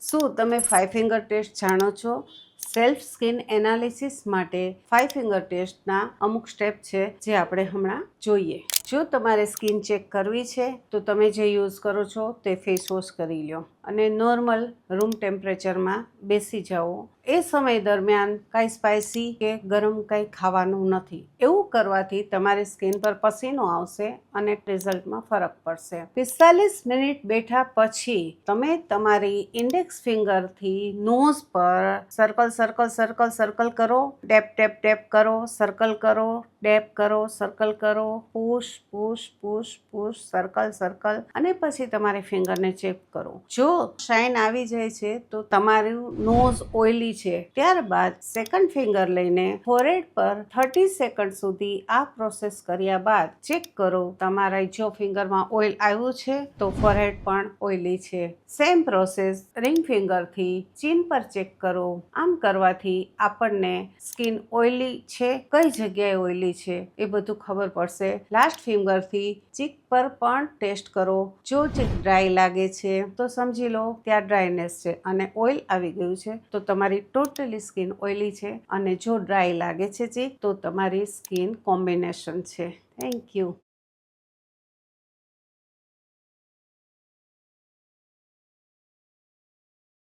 શું તમે 5 finger test જાણો છો? સેલ્ફ સ્કિન એનાલિસિસ માટે 5 ફિંગર ટેસ્ટના અમુક સ્ટેપ છે જે આપણે હમણાં જોઈએ. જો તમારે સ્કિન ચેક કરવી છે તો તમે જે યુઝ કરો છો તે ફેસ વોશ કરી લો અને નોર્મલ રૂમ ટેમ્પરેચરમાં બેસી જાઓ. એ સમય દરમિયાન કાંઈ સ્પાઇસી કે ગરમ કંઈ ખાવાનું નથી. એવું કરવાથી તમારી સ્કિન પર પસીનો આવશે અને રિઝલ્ટમાં ફરક પડશે. 45 મિનિટ બેઠા પછી તમે તમારી ઇન્ડેક્સ ફિંગરથી નોઝ પર સર્કલ કરો, ટેપ કરો, સર્કલ કરો, ડેપ કરો, સર્કલ કરો, પુશ, સર્કલ અને પછી તમારી ફિંગરને ચેક કરો. જો શાઇન આવી જાય છે તો તમારું નોઝ ઓઇલી છે. ત્યારબાદ સેકન્ડ ફિંગર લઈને ફોrehead પર 30 સેકન્ડ સુધી આ પ્રોસેસ કર્યા બાદ ચેક કરો. તમારા જો ફિંગરમાં ઓઇલ આવ્યું છે તો ફોrehead પણ ઓઇલી છે. સેમ પ્રોસેસ રિંગ ફિંગરથી ચીન પર ચેક કરો. આમ કરવાથી આપણને સ્કિન ઓઇલી છે, કઈ જગ્યાએ ઓઇલી છે એ બધું ખબર પડશે. લાસ્ટ ફિંગરથી ચીક પર પણ ટેસ્ટ કરો. જો ચીક ડ્રાય લાગે છે તો સમજી લો ત્યાં ડ્રાયનેસ છે અને ઓઇલ આવી ગયું છે તો તમારી ટોટલી સ્કિન ઓઇલી છે. અને જો ડ્રાય લાગે છે ચીક તો તમારી સ્કિન કોમ્બિનેશન છે. Thank you.